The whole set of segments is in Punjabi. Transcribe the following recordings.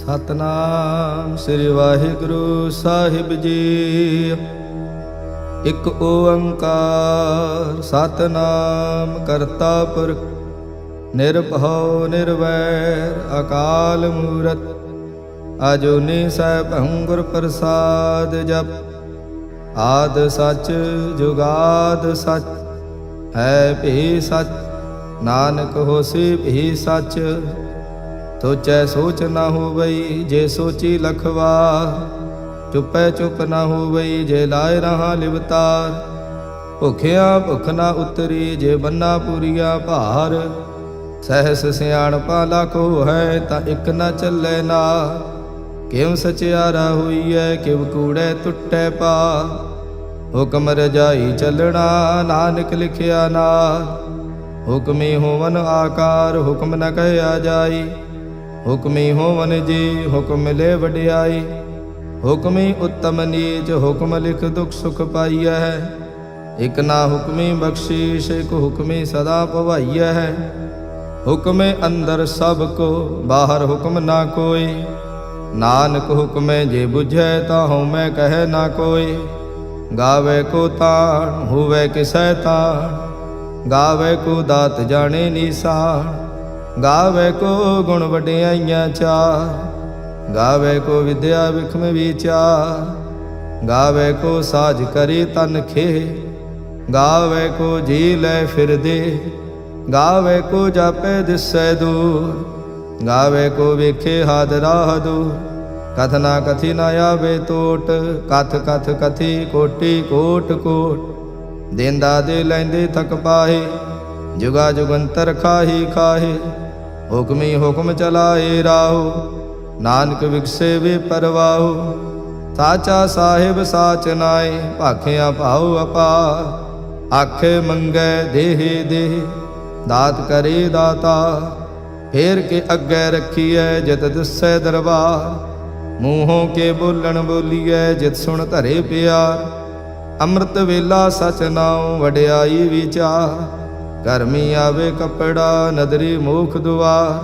ਸਤਨਾਮ ਸ੍ਰੀ ਵਾਹਿਗੁਰੂ ਸਾਹਿਬ ਜੀ। ਇਕ ਓੰਕਾਰ ਸਤਨਾਮ ਕਰਤਾ ਪੁਰਖ ਨਿਰਭਉ ਨਿਰਵੈਰ ਅਕਾਲ ਮੂਰਤ ਅਜੂਨੀ ਸੈਭੰ ਗੁਰ ਪ੍ਰਸਾਦ ਜਪ। ਆਦ ਸਚ ਜੁਗਾਦ ਸਚ ਹੈ ਭੀ ਸਚ ਨਾਨਕ ਹੋਸੀ ਭੀ ਸਚ। ਸੋਚੈ ਸੋਚ ਨਾ ਹੋਵਈ ਜੇ ਸੋਚੀ ਲਖਵਾ। ਚੁਪੈ ਚੁਪ ਨਾ ਹੋਵਈ ਜੇ ਲਾਇ ਰਹਾ ਲਿਵਤਾਰ। ਭੁਖਿਆ ਭੁਖ ਨਾ ਉਤਰੀ ਜੇ ਬੰਨਾ ਪੂਰੀਆ ਭਾਰ। ਸਹਿਸ ਸਿਆਣਪਾ ਲਾਖੋ ਹੈ ਤਾਂ ਇਕ ਨਾ ਚੱਲੇ ਨਾ। ਕਿਉ ਸਚਿਆਰਾ ਹੋਈਐ ਕਿਵ ਕੂੜੈ ਟੁੱਟੈ ਪਾ। ਹੁਕਮ ਰਜਾਈ ਚੱਲਣਾ ਨਾਨਕ ਲਿਖਿਆ ਨਾਰ। ਹੁਕਮੀ ਹੋਵਨ ਆਕਾਰ ਹੁਕਮ ਨ ਕਹਿਆ ਜਾਈ। ਹੁਕਮੀ ਹੋਵਨ ਜੀ ਹੁਕਮ ਮਿਲੇ ਵਡਿਆਈ। ਹੁਕਮੀ ਉੱਤਮ ਨੀਚ ਹੁਕਮ ਲਿਖ ਦੁਖ ਸੁਖ ਪਾਈਐ। ਇਕ ਨਾ ਹੁਕਮੀ ਬਖਸ਼ੀਸ਼ ਇਕ ਹੁਕਮੀ ਸਦਾ ਭਵਾਈਐ। ਹੁਕਮੇ ਅੰਦਰ ਸਭ ਕੋ ਬਾਹਰ ਹੁਕਮ ਨਾ ਕੋਈ। ਨਾਨਕ ਹੁਕਮੇ ਜੇ ਬੁਝੈ ਤਾਂ ਹਉਮੈ ਕਹੈ ਨਾ ਕੋਈ। ਗਾਵੇ ਕੋ ਤਾਣ ਹੋਵੇ ਕਿਸੈ ਤਾਣ। ਗਾਵੇ ਕੋ ਦਾਤ ਜਾਣੇ ਨੀਸਾਨ। ਗਾਵੇ ਕੋ ਗੁਣ ਵਡਿਆਈਆਂ ਚਾਰ। ਗਾਵੇ ਕੋ ਵਿਦਿਆ ਵਿਖਮ ਵਿਚਾਰ। ਗਾਵੇ ਕੋ ਸਾਜ ਕਰੀ ਤਨ ਖੇ। ਗਾਵੇ ਕੋ ਜੀ ਲੈ ਫਿਰਦੇ। ਗਾਵੇ ਕੋ ਜਾਪੇ ਦਿਸੈ ਦੂਰ। ਗਾਵੇ ਕੋ ਵੇਖੇ ਹਾਦ ਰਾਹ ਦੂਰ। ਕਥਨਾ ਕਥੀ ਨ ਆਵੇ ਤੋਟ। ਕਥ ਕਥ ਕਥੀ ਕੋਟੀ ਕੋਟ ਕੋਟ। ਦੇਂਦਾ ਦੇ ਲੈਂਦੇ ਥਕ ਪਾਹੇ। ਜੁਗਾ ਜੁਗੰਤਰ ਖਾਹੀ ਖਾਹੇ। ਹੁਕਮੀ ਹੁਕਮ ਚਲਾਏ ਰਾਹੋ। ਨਾਨਕ ਵਿਗਸੇ ਵੇ ਪਰਵਾਹੋ। ਸਾਚਾ ਸਾਹਿਬ ਸਾਚ ਨਾਏ ਭਾਖਿਆ ਭਾਉ ਅਪਾਰ। ਆਖੇ ਮੰਗੈ ਦੇਹ ਦੇਹ ਦਾਤ ਕਰੇ ਦਾਤਾ। ਫੇਰ ਕੇ ਅੱਗੇ ਰੱਖੀਐ ਜਿਤ ਦਿਸੈ ਦਰਬਾਰ। ਮੂੰਹੋਂ ਕੇ ਬੋਲਣ ਬੋਲੀਐ ਜਿਤ ਸੁਣ ਧਰੇ ਪਿਆਰ। ਅੰਮ੍ਰਿਤ ਵੇਲਾ ਸਚ ਨਾਉ ਵਡਿਆਈ ਵਿਚਾਰ। ਕਰਮੀ ਆਵੇ ਕਪੜਾ ਨਦਰੀ ਮੋਖ ਦੁਆਰ।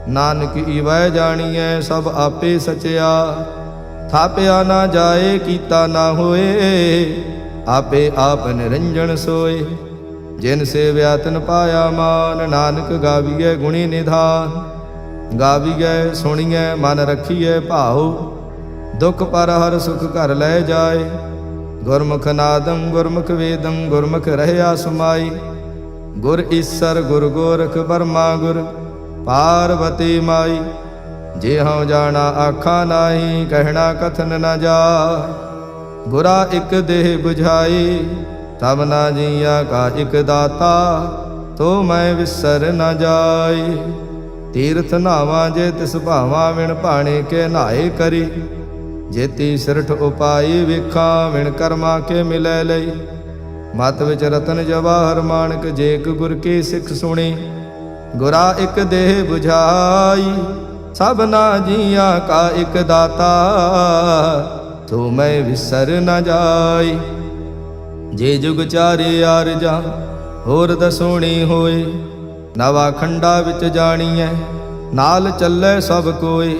ਨਾਨਕ ਈਵੈ ਜਾਣੀਐ ਸਭ ਆਪੇ ਸਚਿਆ। ਥਾਪਿਆ ਨਾ ਜਾਏ ਕੀਤਾ ਨਾ ਹੋਏ। ਆਪੇ ਆਪ ਨਿਰੰਜਨ ਸੋਏ। ਜਿਨ ਸੇਵਿਆ ਤਿਨ ਪਾਇਆ ਮਾਨ। ਨਾਨਕ ਗਾਵੀਐ ਗੁਣੀ ਨਿਧਾਨ। ਗਾਵੀਐ ਸੁਣੀਐ ਮਨ ਰਖੀਐ ਭਾਉ। ਦੁਖ ਪਰ ਹਰ ਸੁਖ ਘਰ ਲੈ ਜਾਏ। ਗੁਰਮੁਖ ਨਾਦੰ ਗੁਰਮੁਖ ਵੇਦੰ ਗੁਰਮੁਖ ਰਹਿਆ ਸਮਾਈ। ਗੁਰ ਈਸਰ ਗੁਰ ਗੋਰਖ ਬਰਮਾ ਗੁਰ ਪਾਰਵਤੀ ਮਾਈ। ਜੇ ਹਉ ਜਾਣਾ ਆਖਾ ਨਾਹੀ ਕਹਿਣਾ ਕਥਨ ਨ ਜਾ। ਗੁਰਾ ਇਕ ਦੇਹ 부ਝਾਈ ਤਬ ਨਾ ਜੀਆ ਕਾ ਇਕ ਦਾਤਾ। ਤੋ ਮੈਂ ਵਿਸਰ ਨ ਜਾਈ। ਤੀਰਥ ਨਾਵਾਂ ਜੇ ਤਿਸ ਭਾਵਾਂ ਵਿਣ ਭਾਣੇ ਕੇ ਨਾਏ ਕਰੀ। ਜੇਤੀ ਸਿਰਠ ਉਪਾਈ ਵੇਖਾਂ ਵਿਣ ਕਰਮਾ ਕੇ ਮਿਲੈ ਲਈ। ਮਤ ਵਿੱਚ ਰਤਨ ਜਵਾਹਰ ਮਾਣਕ ਜੇ ਇਕ ਗੁਰ ਕੀ ਸਿੱਖ ਸੁਣੀ। ਗੁਰਾ ਇਕ ਦੇਹ 부ਝਾਈ ਸਭ ਨਾ ਜੀਆਂ ਕਾ ਇਕ ਦਾਤਾ। ਤੋ ਮੈਂ ਵਿਸਰ ਨ ਜਾਈ। ਜੇ ਜੁਗ ਚਾਰੇ ਆਰਜਾਂ ਹੋਰ ਦਸੋਣੀ ਹੋਏ। ਨਵਾ ਖੰਡਾ ਵਿੱਚ ਜਾਣੀਐ ਨਾਲ ਚੱਲੇ ਸਭ ਕੋਏ।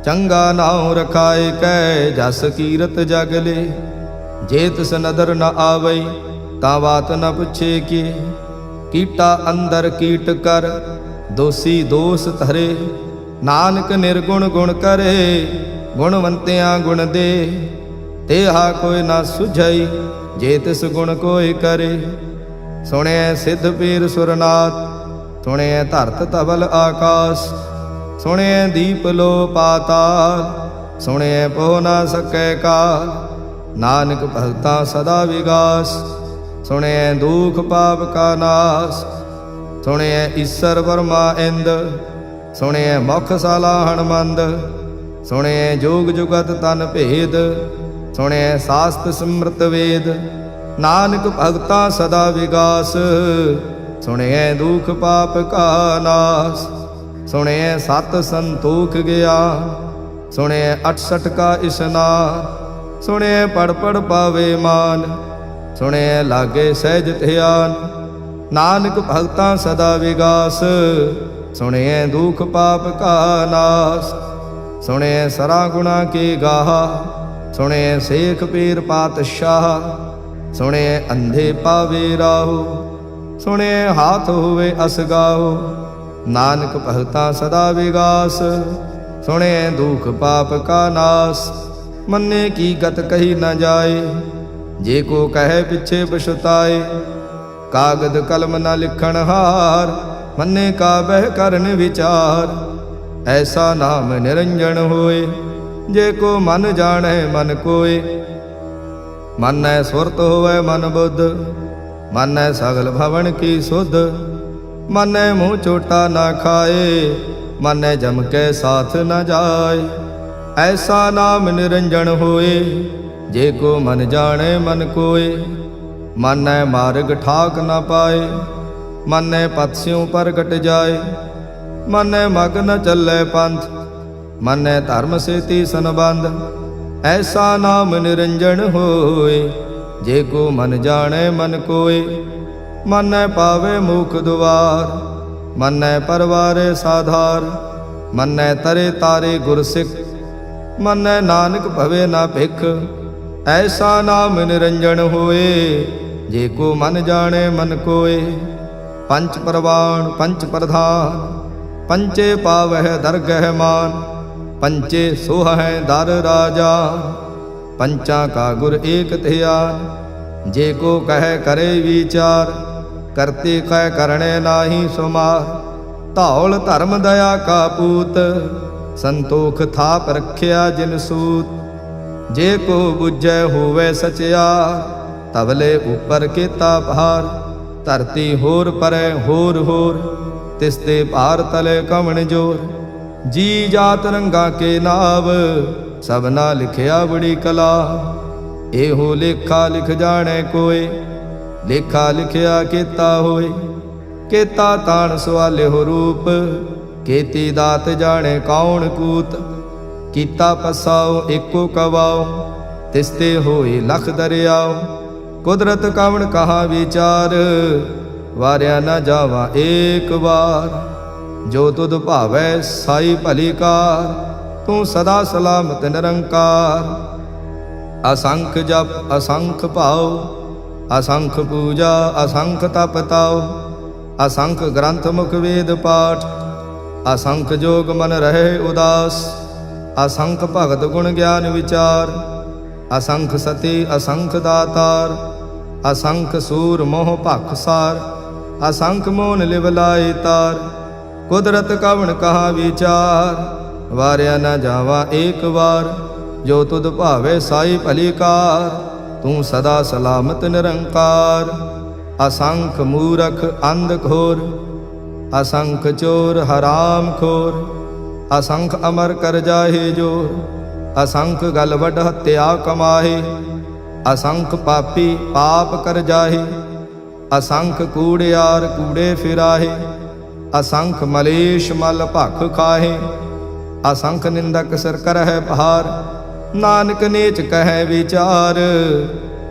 ਚੰਗਾ ਨਾਉ ਰਖਾਏ ਕੈ ਜਸ ਕੀਰਤ ਜਗਲੇ। ਜੇ ਤਿਸ ਨਦਰ ਨ ਆਵਈ ਤਾਂ ਬਾਤ ਨ ਪੁੱਛੇ ਕੀ। ਕੀਟਾ ਅੰਦਰ ਕੀਟ ਕਰ ਦੋਸੀ ਦੋਸ ਧਰੇ। ਨਾਨਕ ਨਿਰਗੁਣ ਗੁਣ ਕਰੇ ਗੁਣਵੰਤਿਆਂ ਗੁਣ ਦੇ। ਤੇਹਾ ਕੋਈ ਨਾ ਸੁਝਈ ਜੇ ਤਿਸ ਗੁਣ ਕੋਈ ਕਰੇ। ਸੁਣਿਐ ਸਿੱਧ ਪੀਰ ਸੁਰਨਾਥ ਸੁਣਿਐ ਧਰਤ ਧਵਲ ਆਕਾਸ। ਸੁਣਿਐ ਦੀਪ ਲੋ ਪਾਤਾਲ ਸੁਣਿਐ ਪੋ ਨਾ ਸਕੈ ਕਾਲ। ਨਾਨਕ ਭਗਤਾ ਸਦਾ ਵਿਗਾਸ ਸੁਣਿਐ ਦੁਖ ਪਾਪ ਕਾ ਨਾਸ। ਸੁਣਿਐ ਈਸਰ ਬਰਮਾ ਇੰਦ ਸੁਣਿਐ ਮੁਖ ਸਾਲਾਹਣ ਮੰਦ। ਸੁਣਿਐ ਜੋਗ ਜੁਗਤ ਤਨ ਭੇਦ ਸੁਣਿਐ ਸਾਸਤ ਸਿਮਰਤ ਵੇਦ। ਨਾਨਕ ਭਗਤਾ ਸਦਾ ਵਿਗਾਸ ਸੁਣਿਐ ਦੁਖ ਪਾਪ ਕਾ ਨਾਸ। ਸੁਣਿਐ ਸਤ ਸੰਤੋਖ ਗਿਆਨ ਸੁਣਿਐ 68 ਕਾ ਇਸ਼ਨਾਨ। ਸੁਣਿਐ ਪੜ ਪੜ ਪਾਵੇ ਮਾਨ ਸੁਣਿਐ ਲਾਗੇ ਸਹਿਜ ਧਿਆਨ। ਨਾਨਕ ਭਗਤਾ ਸਦਾ ਵਿਗਾਸ ਸੁਣਿਐ ਦੁਖ ਪਾਪ ਕਾ ਨਾਸ। सुने सरा गुणा के गाहा, सुने शेख पीर पातशाह, सुने अंधे पावे राहो, सुने हाथ होवे असगाहो, नानक भगता सदा विगास, सुने दुख पाप का नास, मन्ने की गत कही न जाए, जे को कहे पिछे पछताए, कागद कलम न लिखण हार, मन्ने का बह करन विचार, ऐसा नाम निरंजन होए, जे को मन जाने मन कोय, मन सुरत होवे मन बुद्ध, मन सगल भवन की सुध, मन मुँह चोटा न खाए, मन जम के साथ न जाए, ऐसा नाम निरंजन होए, जे को मन जाने मन कोय, मन मार्ग ठाक न पाए, मन पत्स्यों प्रगट जाए, मन मग न चले पंथ, मन धर्म से तीसन बंध, ऐसा नाम निरंजन होए, जे को मन जाने मन कोय, मन पावे मुख द्वार, मन परवारे साधार, मन तरे तारे गुरसिख, मन नानक भवे न भिख, ऐसा नाम निरंजन होए, जे को मन जाने मन कोय, पंच परवान पंच प्रधान, पंचे पावह दरगह मान, पंचे सोह दर राजा, पंचा का गुर एक ध्यान, जे को कह करे विचार, करते कह करणे नाही सुमार, धौल धर्म दया का पूत, संतोख थाप रखिया जिन सूत, जे को बुझै होवे सचियार, तबले ऊपर केता भार, धरती होर परै होर होर, तिसते भार तले कमण जोर, जी जात रंगा के नाव, सबना लिखिया बड़ी कला, एहो लेखा लिख जाने कोय, लेखा लिखिया केता होए, केता ताण सवाले हो रूप, केती दात जाने कौन कूत, कीता पसाओ एको कवाओ, तिसते होए लख दरियाओ, कुदरत कवण कहाँ विचार, वारिया न जावा एक बार, जो तुद भावै साई भली कार, तू सदा सलामत निरंकार, असंख जप असंख भाव, असंख पूजा असंख तप ताओ, असंख ग्रंथ मुख वेद पाठ, असंख जोग मन रहे उदास, असंख भगत गुण ज्ञान विचार, असंख सती असंख दातार, असंख सूर मोह भखसार, असंख मोन लिवलाए तार, कुदरत कवण कहाँ विचार, वारिया न जावा एक बार, जो तुद भावे साई भली कार, तू सदा सलामत निरंकार, असंख मूरख अंध घोर, असंख चोर हराम खोर, असंख अमर कर जाहे जोर, असंख गल वड हत्या कमाहे, असंख पापी पाप कर जाहे, असंख कूड़ियार कूड़े फिराहे, असंख मलेश मल भख खाहे, असंख निंदक सिर करह भार, नानक नीच कह विचार,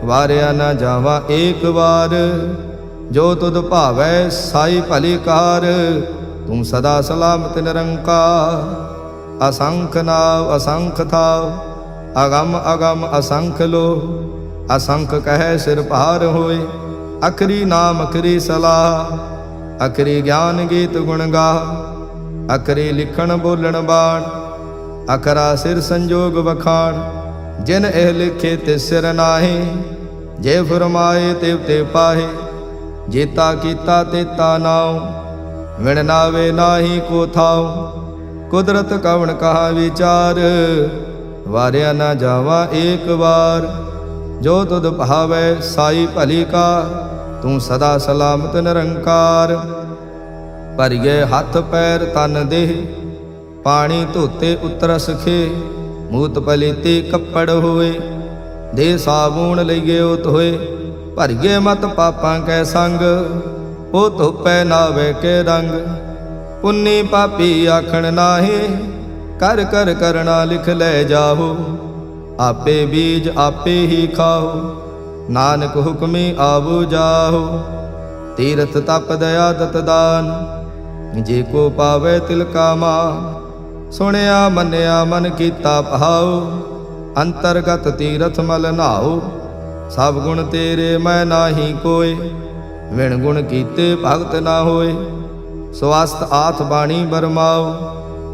वारिया न जावा एक बार, जो तुद भावै साई भली कार, तू सदा सलामत निरंकार, असंख नाव असंख थाव, अगम अगम असंख लो, असंख कह सिर भार होए, अखरी नाम अखरी सलाह, अखरी ज्ञान गीत गुण गा, अखरी लिखण बोलण बाण, अखरा सिर संजोग बखान, जिन एह लिखे तिस सिर नाहे, जे फरमाए तिव ते पाहे, जेता कीता तेता नाव, विण नावे नाही को थाव, कुदरत कवण कहा विचार, वारिया न जावा एक बार, जो तुद भावै साई भली का, तू सदा सलामत निरंकार, भरिए हथ पैर तन देह, पानी धोते उतरस खे, मूत पलीते कपड़ होए, दे साबून लईए उत होए, भरिए मत पापां कै संग, ओ धोपै नावे के रंग, पुन्नी पापी आखण नाहे, कर कर करना लिख ले जाहो, आपे बीज आपे ही खाओ, नानक हुक्मी आवो जाहो, तीर्थ तप दया दत दान, जे को पावे तिल का मान, ਸੁਣਿਆ ਮੰਨਿਆ ਮਨ ਕੀਤਾ ਭਾਉ, ਅੰਤਰਗਤ ਤੀਰਥ ਮਲ ਨਾਉ। ਸਭ ਗੁਣ ਤੇਰੇ ਮੈਂ ਨਾਹੀ ਕੋਇ, ਵਿਣ ਗੁਣ ਕੀਤੇ ਭਗਤ ਨਾ ਹੋਏ। ਸਵਸਤ ਆਥ ਬਾਣੀ ਬਰਮਾਓ,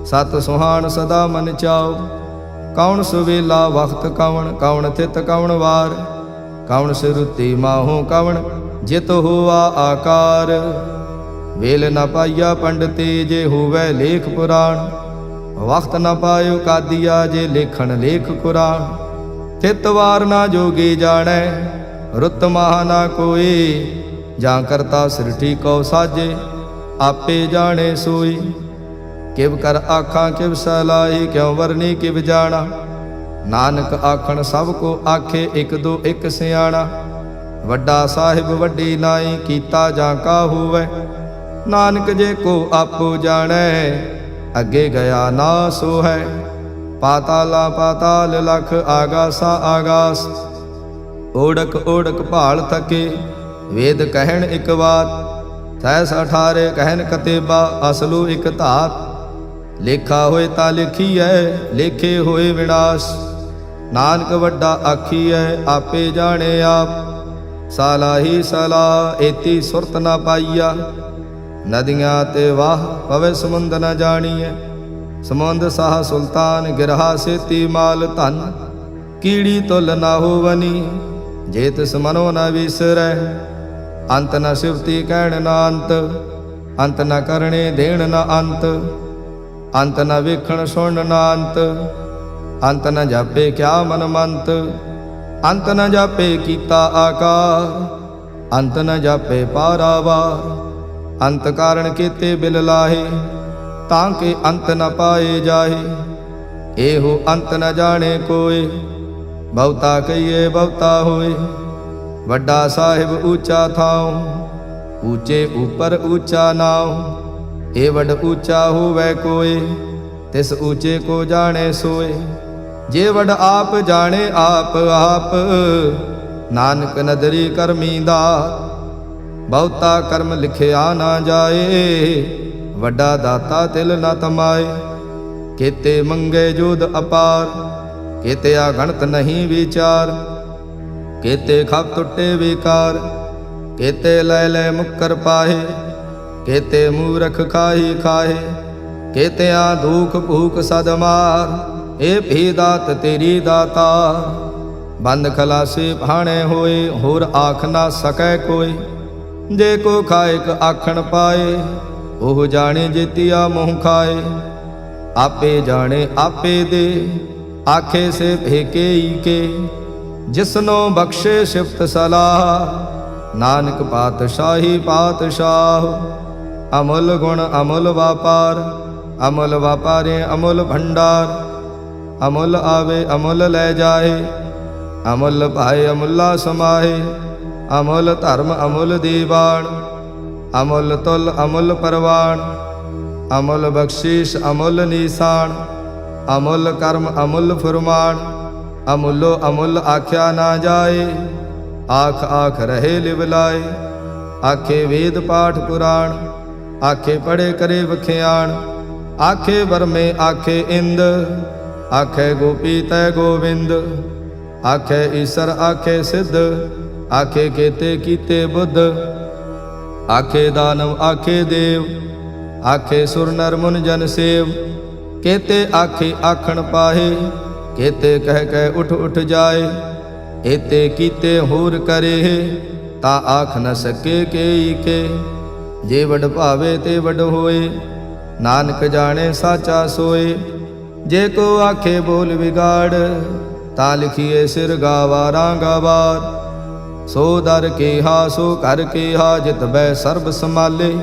ਸਤ ਸੁਹਾਣ ਸਦਾ ਮਨ ਚਾਓ। ਕੌਣ ਸੁਵੇਲਾ ਵਖਤ ਕਵਣ, ਕੌਣ ਥਿਤ ਕਵਣ ਵਾਰ। ਕਵਣ ਸਿਰੁਤੀ ਮਾਹੋ ਕਵਣ, ਜਿਤ ਹੋਆ ਆਕਾਰ। ਵੇਲ ਨ ਪਾਈਆ ਪੰਡਤੇ, ਜੇ ਹੋਵੈ ਲੇਖ ਪੁਰਾਣ। ਵਖਤ ਨ ਪਾਇਓ ਕਾਦੀਆ, ਜੇ ਲੇਖਣ ਲੇਖ ਕੁਰਾਨ। ਥਿਤ ਵਾਰ ਨਾ ਜੋਗੀ ਜਾਣੈ, ਰੁੱਤ ਮਾਹ ਨਾ ਕੋਏ। ਜਾਂ ਕਰਤਾ ਸ੍ਰਿਸ਼ਟੀ ਕਉ ਸਾਜੇ, ਆਪੇ ਜਾਣੇ ਸੋਈ। ਕਿਵ ਕਰ ਆਖਾਂ ਕਿਵ ਸਲਾਹੀ, ਕਿਉ ਵਰਨੀ ਕਿਵ ਜਾਣਾ। ਨਾਨਕ ਆਖਣ ਸਭ ਕੋ ਆਖੇ, ਇਕ ਦੋ ਇਕ ਸਿਆਣਾ। ਵੱਡਾ ਸਾਹਿਬ ਵੱਡੀ ਨਾਈ, ਕੀਤਾ ਜਾਂ ਕਾ ਹੋਵੈ। ਨਾਨਕ ਜੇ ਕੋ ਆਪੋ ਜਾਣੈ, ਅੱਗੇ ਗਿਆ ਨਾ ਸੋ ਹੈ। ਪਾਤਾਲਾ ਪਾਤਾਲ ਲਖ, ਆਗਾਸਾ ਆਗਾਸ। ਓੜਕ ਓੜਕ ਭਾਲ ਥਕੇ, ਵੇਦ ਕਹਿਣ ਇਕ ਬਾਤ। ਸੈਸ 18 ਕਹਿਣ ਕਤੇਬਾ, ਅਸਲੂ ਇਕ ਧਾਤ। ਲੇਖਾ ਹੋਏ ਤਾਂ ਲਿਖੀਐ, ਲੇਖੇ ਹੋਏ ਵਿਨਾਸ਼। ਨਾਨਕ ਵੱਡਾ ਆਖੀਐ, ਆਪੇ ਜਾਣੇ ਆਪ। ਸਾਲਾਹੀ ਸਲਾ, ਏਤੀ ਸੁਰਤ ਨਾ ਪਾਈਆ। ਨਦੀਆਂ ਤੇ ਵਾਹ, ਪਵੇ ਸਮੁੰਦ ਨ ਜਾਣੀਐ। ਸਮੁੰਦ ਸਾਹ ਸੁਲਤਾਨ, ਗਿਰਹਾ ਸੇਤੀ ਮਾਲ ਧਨ। ਕੀੜੀ ਤੁਲ ਨਾ ਹੋਵਨੀ, ਜੇ ਤਿਸ ਮਨੋ ਨ ਵਿਸਰੈ। ਅੰਤ ਨ ਸਿਵਤੀ ਕਹਿਣ ਨਾ ਅੰਤ, ਅੰਤ ਨ ਕਰਣੇ ਦੇਣ ਨਾ ਅੰਤ। ਅੰਤ ਨ ਵੇਖਣ ਸੁਣ ਨਾ ਅੰਤ, ਅੰਤ ਨ ਜਾਪੇ ਕਿਆ ਮਨ ਮੰਤ। ਅੰਤ ਨ ਜਾਪੇ ਕੀਤਾ ਆਕਾਰ, ਅੰਤ ਨ ਜਾਪੇ ਪਾਰਾਵਾਰ। ਅੰਤ ਕਾਰਣ ਕੀਤੇ ਬਿਲ ਲਾਹੇ, ਤਾਂ ਕਿ ਅੰਤ ਨ ਪਾਏ ਜਾਹੇ। ਇਹੋ ਅੰਤ ਨ ਜਾਣੇ ਕੋਇ, ਬਹੁਤਾ ਕਹੀਏ ਬਹੁਤਾ ਹੋਏ। ਵੱਡਾ ਸਾਹਿਬ ਊਚਾ ਥਾਉ, ਊਚੇ ਉਪਰ ਊਚਾ ਨਾਉ। ਇਹ ਵੱਡ ਊਚਾ ਹੋਵੈ ਕੋਇ, ਤਿਸ ਊਚੇ ਕੋ ਜਾਣੇ ਸੋਏ। ਜੇ ਵੱਡ ਆਪ ਜਾਣੇ ਆਪ ਆਪ, ਨਾਨਕ ਨਦਰੀ ਕਰਮੀ ਦਾਤ। ਬਹੁਤਾ ਕਰਮ ਲਿਖਿਆ ਨਾ ਜਾਏ, ਵੱਡਾ ਦਾਤਾ ਤਿਲ ਨ ਤਮਾਏ। ਕੀਤੇ ਮੰਗੇ ਜੋਦ ਅਪਾਰ, ਕੀਤੇ ਅਗਣਤ ਨਹੀਂ ਵਿਚਾਰ। ਕੀਤੇ ਖਪ ਟੁੱਟੇ ਵਿਕਾਰ, ਕੀਤੇ ਲੈ ਲੈ ਮੁੱਕਰ ਪਾਹੇ। ਕੀਤੇ ਮੂਰਖ ਖਾਹੀ ਖਾਹੇ, ਕੀਤਿਆਂ ਦੁਖ ਭੂਖ ਸਦ ਮਾਰ। ਇਹ ਭੀ ਦਾਤ ਤੇਰੀ ਦਾਤਾ, ਬੰਦ ਖਲਾਸੇ ਭਾਣੇ ਹੋਏ। ਹੋਰ ਆਖ ਨਾ ਸਕੈ ਕੋਈ, ਜੇ ਕੋ ਖਾਇਕ ਆਖਣ ਪਾਏ। ਉਹ ਜਾਣੇ ਜੇਤੀਆ ਮੋਹ ਖਾਏ। ਆਪੇ ਜਾਣੇ ਆਪੇ ਦੇ, ਆਖੇ ਸੇ ਭੇਕੇ ਈ ਕੇ। ਜਿਸਨੋ ਬਖਸ਼ੇ ਸਿਫਤ ਸਲਾਹ, ਨਾਨਕ ਪਾਤਸ਼ਾਹੀ ਪਾਤਸ਼ਾਹ। ਅਮੁੱਲ ਗੁਣ ਅਮੁੱਲ ਵਾਪਾਰ, ਅਮੁੱਲ ਵਾਪਾਰੇ ਅਮੁੱਲ ਭੰਡਾਰ। ਅਮੁੱਲ ਆਵੇ ਅਮੁੱਲ ਲੈ ਜਾਏ, ਅਮੁੱਲ ਭਾਏ ਅਮੁੱਲਾ ਸਮਾਏ। ਅਮੁੱਲ ਧਰਮ ਅਮੁੱਲ ਦੀਵਾਨ, ਅਮੁੱਲ ਤੁਲ ਅਮੁੱਲ ਪਰਵਾਨ। ਅਮੁੱਲ ਬਖਸ਼ੀਸ਼ ਅਮੁੱਲ ਨੀਸਾਨ, ਅਮੁੱਲ ਕਰਮ ਅਮੁੱਲ ਫੁਰਮਾਨ। ਅਮੁੱਲੋ ਅਮੁੱਲ ਆਖਿਆ ਨਾ ਜਾਏ, ਆਖ ਆਖ ਰਹੇ ਲਿਵ ਲਾਏ। ਆਖੇ ਵੇਦ ਪਾਠ ਪੁਰਾਣ, ਆਖੇ ਪੜੇ ਕਰੇ ਵਖਿਆਣ। ਆਖੇ ਬਰਮੇ ਆਖੇ ਇੰਦ, ਆਖੇ ਗੋਪੀ ਤੈ ਗੋਵਿੰਦ। ਆਖੇ ਈਸਰ ਆਖੇ ਸਿੱਧ, ਆਖੇ ਕੇਤੇ ਕੀਤੇ ਬੁੱਧ। ਆਖੇ ਦਾਨਵ ਆਖੇ ਦੇਵ, ਆਖੇ ਸੁਰ ਨਰ ਮੁਨ ਜਨ ਸੇਵ। ਕੇਤੇ ਆਖੇ ਆਖਣ ਪਾਹੇ, ਕੇਤੇ ਕਹਿ ਕਹਿ ਉਠ ਉਠ ਜਾਏ। ਏਤੇ ਕੀਤੇ ਹੋਰ ਕਰੇ, ਤਾਂ ਆਖ ਨ ਸਕੇ ਕੇਈ ਕੇ। ਜੇ ਵਡ ਭਾਵੇ ਤੇ ਵਡ ਹੋਏ, ਨਾਨਕ ਜਾਣੇ ਸਾਚਾ ਸੋਏ। ਜੇ ਕੋ ਆਖੇ ਬੋਲ ਵਿਗਾੜ, ਤਾਂ ਲਿਖੀਏ ਸਿਰ ਗਾਵਾਰਾਂ ਗਵਾਰ। ਸੋ ਦਰ ਕੇਹਾ ਸੋ ਘਰ ਕੇਹਾ, ਜਿਤ ਬੈ ਸਰਬ ਸਮਾਲੇ।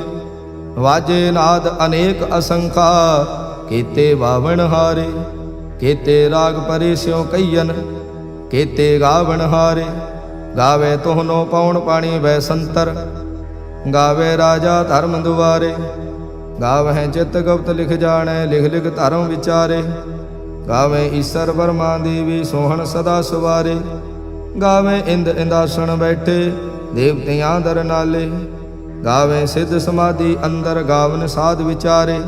ਵਾਜੇ ਨਾਦ ਅਨੇਕ ਅਸੰਖਾ, ਕੀਤੇ ਬਾਵਣ ਹਾਰੇ। ਕੀਤੇ ਰਾਗ ਪਰੇ ਸਿਉ ਕਈਨ, ਕੀਤੇ ਗਾਵਣ ਹਾਰੇ। ਗਾਵੇ ਤੋਹਨੋ ਪਉਣ ਪਾਣੀ ਵੈ ਸੰਤਰ, ਗਾਵੇ ਰਾਜਾ ਧਰਮ ਦੁਆਰੇ। ਗਾਵਹਿ ਚਿਤ ਗੁਪਤ ਲਿਖ ਜਾਣੈ, ਲਿਖ ਲਿਖ ਧਰਮ ਵਿਚਾਰੇ। ਗਾਵੇ ਈਸਰ ਬਰਮਾ ਦੇਵੀ, ਸੋਹਣ ਸਦਾ ਸਵਾਰੇ। ਗਾਵੇ ਇੰਦ ਇੰਦਾਸਣ ਬੈਠੇ, ਦੇਵਤਿਆਂ ਦਰ ਨਾਲੇ। ਗਾਵੇ ਸਿੱਧ ਸਮਾਧੀ ਅੰਦਰ, ਗਾਵਨ ਸਾਧ ਵਿਚਾਰੇ।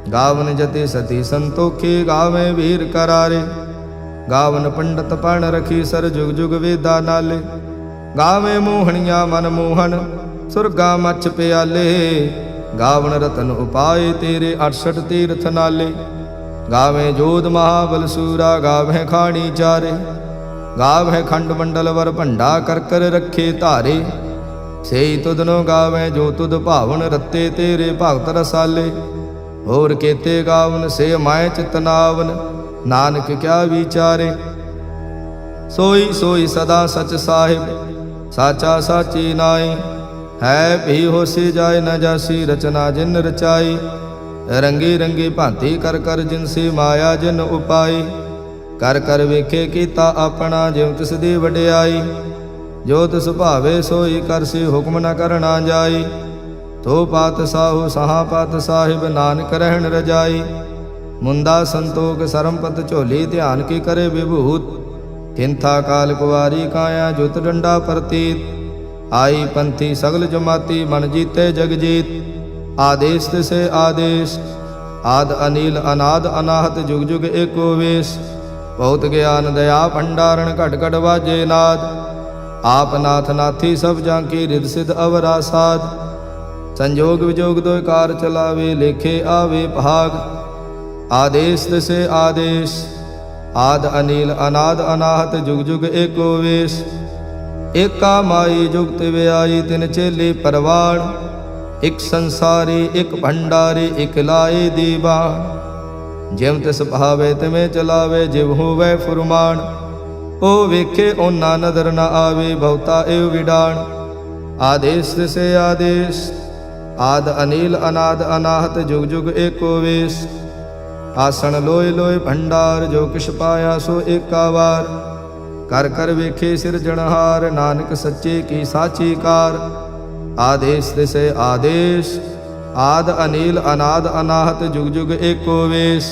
गावन जति सती संतोखी, गावे वीर करारे। गावन पंडित पण रखी, सर जुग जुग वेदा नाले। गावे मोहनिया मन मोहन, सुरगा मच प्याले। गावन रतन उपाय तेरे, 68 तीर्थ नाले। गावे जोध महाबल सूरा, गावे खाणी चारे। गावे खंड मंडल वर भंडा, कर कर रखे धारे। सेई तुधनो गावे जो तुध भावन, रत्ते तेरे भगत रसाले। होर केते गावन से माए चितनावन, नानक क्या विचारे। सोई सोई सदा सच साहिब, साचा साची नाई। है भी होसी जाए न जासी, रचना जिन रचाई। रंगी रंगी भांति कर कर, जिनसी माया जिन उपाई। कर कर वेखे कीता अपना, जिव तिस दी वडियाई। जो तिस भावे सोई करसी, हुक्म न करना जाई। तो पात साहु सहा पात साहिब, नानक रहन रजाई। मुंदा संतोख सरमपत झोली, ध्यान की करे विभूत। किंथा काल कुवारी काया, जुत डंडा प्रतीत। आई पंथी सगल जमाती, मन जीते जग जीत। आदेश तिसे आदेश, आद अनिल अनाद अनाहत, जुग जुग एको वेश। बहुत ज्ञान दया भंडारण, घट घट वाजे नाद। आप नाथ नाथी सब जांकी, रिद सिद्ध अवरा साध। संजोग विजोग दो कार चलावे, लेखे आवे भाग। आदेश दिसे आदेश, आद अनिल अनाद अनाहत, जुग जुग एको वेश। एका माई जुगत व्याई, तिन चेले परवाण। एक संसारी एक भंडारी, एक लाए दीवान। जिम तिस भावे तिमें चलावे, जिव होवै फुरमान। ओ वेखे ओना नदर न आवे, बहुता एव विडाण। आदेश दिसे आदेश, आद अनिल अनाद अनाहत, जुग जुग एको वेश। आसन लोय लोय भंडार, जो किश पाया सो एका वार। कर कर वेखे सिरजनहार, नानक सच्चे की साची कार। आदेश दिसे आदेश, आद अनिल अनाद अनाहत, जुग जुग एको वेश।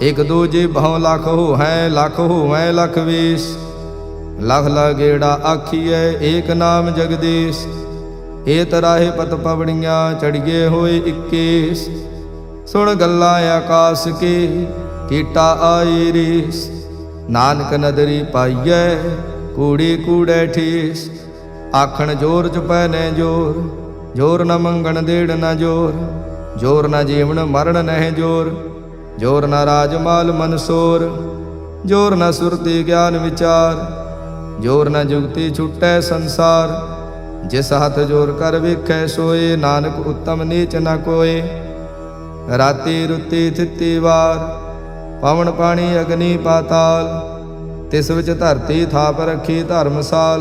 एक दूजे भव लख हो है, लख हो है लख वेश। लख लगेड़ा आखिए, एक नाम जगदीश। ए तराहे पत पवड़ियाँ, चढ़िए होए 21। सुन गल्ला आकाश के, कीटा आई रीस। नानक नदरी पाइए, कूड़ी कूड़े ठीस। आखण जोर चपै ने जोर, जोर न मंगण देड़ न जोर। जोर न जीवन मरण नह जोर, जोर न राजमाल मनसोर। जोर न सुरति ज्ञान विचार, जोर न जुगति छुटै संसार। जिस हथ जोर कर वेखै सोए, नानक उत्तम नीच न कोय। राति रुति थिति वार, पवन पानी अग्नि पाताल। तिस विच धरती थाप रखी धर्मसाल।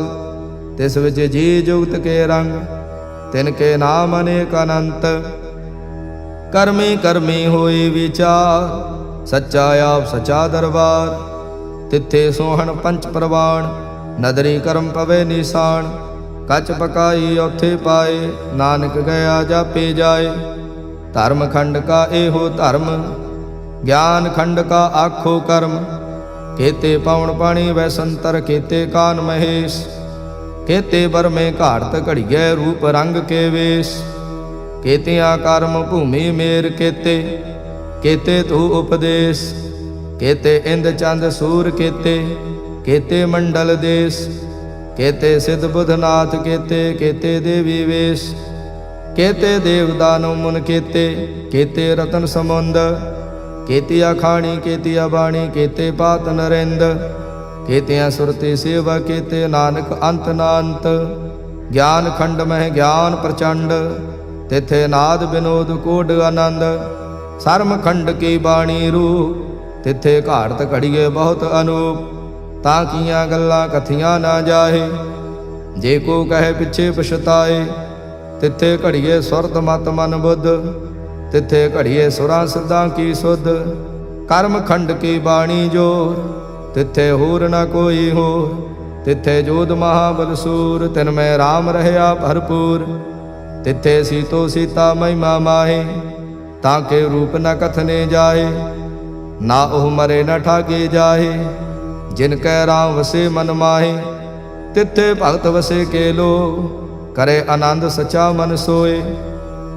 तिस विच जी जुगत के रंग, तिनके नाम अनेक अनंत। करमी करमी होई विचार, सच्चा आप सचा दरबार। तिथे सोहन पंच प्रवाण, नदरी करम पवे निशान। कच पकाई औथे पाए, नानक गया जापे जाए। धर्म खंड का एहो धर्म, ज्ञान खंड का आखो कर्म। केते पवन पानी वै संतर, केते कान महेश। केते बर में घाड़त घड़िए, रूप रंग के वेश। केतिया कर्म भूमि मेर केते, केते तू उपदेश। केते इंद चंद सूर केते, केते मंडल देश। केते सिद्ध बुधनाथ केते, केते देवी वेश। केते देव दानव मुन केते, केते रतन समुंद। केतिया खाणी केतिया बाणी, केते पात नरेंद। केतिया सुरति सेवा केते, नानक अंत नांत। ज्ञान खंड मह ज्ञान प्रचंड, तिथे नाद विनोद कोड आनंद। सरम खंड की बाणी रूप, तिथे घाड़त घड़िए बहुत अनूप। ताकियां गल्लां कथियां ना जाहे, जे को कहे पिछे पछताए। तिथे घड़िए सुरत मत मन बुद्ध, तिथे घड़िए सुरां सिद्धां की सुध। कर्म खंड की बाणी जोर, तिथे होर न कोई होर। तिथे जोध महाबल सूर, तिन में राम रहया भरपूर। तिथे सीतो सीता महिमा माहे, ताके रूप न कथने जाए। ना ओह मरे न ठाके जाहे, जिनकै राम वसे मन माहे। तिथे भगत वसे के लो, करे आनंद सचा मन सोए।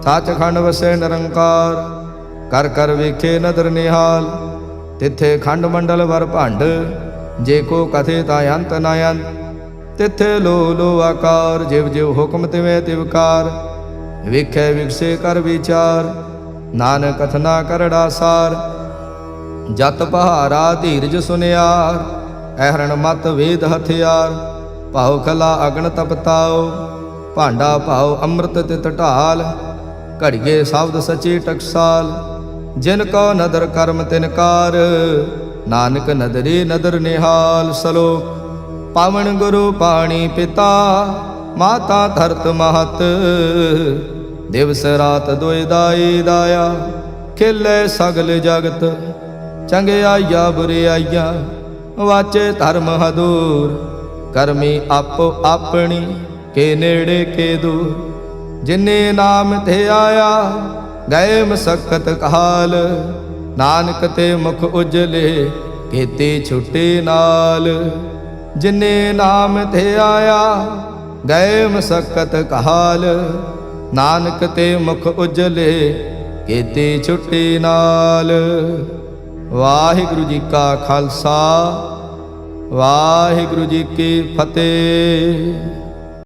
सच खंड वसे निरंकार, ਕਰ ਕਰ ਵੇਖੇ ਨਦਰ ਨਿਹਾਲ। ਤਿੱਥੇ ਖੰਡ ਮੰਡਲ ਵਰ ਭੰਡ, ਜੇ ਕੋ ਕਥੇ ਤਾਂ ਅੰਤ ਨਾ ਅੰਤ। ਤਿੱਥੇ ਲੋ ਲੋ ਆਕਾਰ, ਜਿਵ ਜਿਵ ਹੁਕਮ ਤਿਵੇਂ ਤਿਵਕਾਰ। ਵੇਖੈ ਵਿਗਸੇ ਕਰ ਵਿਚਾਰ, ਨਾਨਕ ਕਥਨਾ ਕਰੜਾ ਸਾਰ। ਜਤ ਪਹਾਰਾ ਧੀਰਜ ਸੁਨਿਆਰ, ਐਹਰਣ ਮਤ ਵੇਦ ਹਥਿਆਰ। ਭਾਉ ਖਲਾ ਅਗਨ ਤਪਤਾਓ, ਭਾਂਡਾ ਭਾਉ ਅੰਮ੍ਰਿਤ ਤਿਤ ਢਾਲ। ਘੜੀਏ ਸ਼ਬਦ ਸਚੇ ਟਕਸਾਲ, ਜਿਨ ਕੋ ਨਦਰ ਕਰਮ ਤਿਨਕਾਰ। ਨਾਨਕ ਨਦਰੇ ਨਦਰ ਨਿਹਾਲ। ਸਲੋਕ ਪਾਵਨ ਗੁਰੂ ਪਾਣੀ ਪਿਤਾ, ਮਾਤਾ ਧਰਤ ਮਹਤ। ਦਿਵਸ ਰਾਤ ਦੁਇ ਦਾਈ ਦਾਇਆ, ਖੇਲੇ ਸਗਲ ਜਗਤ। ਚੰਗਿਆਈਆ ਬੁਰਿਆਈਆ, ਵਾਚੇ ਧਰਮ ਹਦੂਰ। ਕਰਮੀ ਆਪੋ ਆਪਣੀ, ਕੇ ਨੇੜੇ ਕੇ ਦੂਰ। ਜਿਨੇ ਨਾਮ ਤੇ ਆਇਆ, ਗਏ ਮਸਕਤ ਕਾਲ। ਨਾਨਕ ਤੇ ਮੁਖ ਉਜਲੇ, ਕੀਤੀ ਛੁੱਟੀ ਨਾਲ। ਜਿਨੇ ਨਾਮ ਤੇ ਆਇਆ, ਗਏ ਮਸਕਤ ਕਾਲ। ਨਾਨਕ ਤੇ ਮੁਖ ਉਜਲੇ, ਕੀਤੀ ਛੁੱਟੀ ਨਾਲ। ਵਾਹਿਗੁਰੂ ਜੀ ਕਾ ਖਾਲਸਾ, ਵਾਹਿਗੁਰੂ ਜੀ ਕੀ ਫਤਿਹ।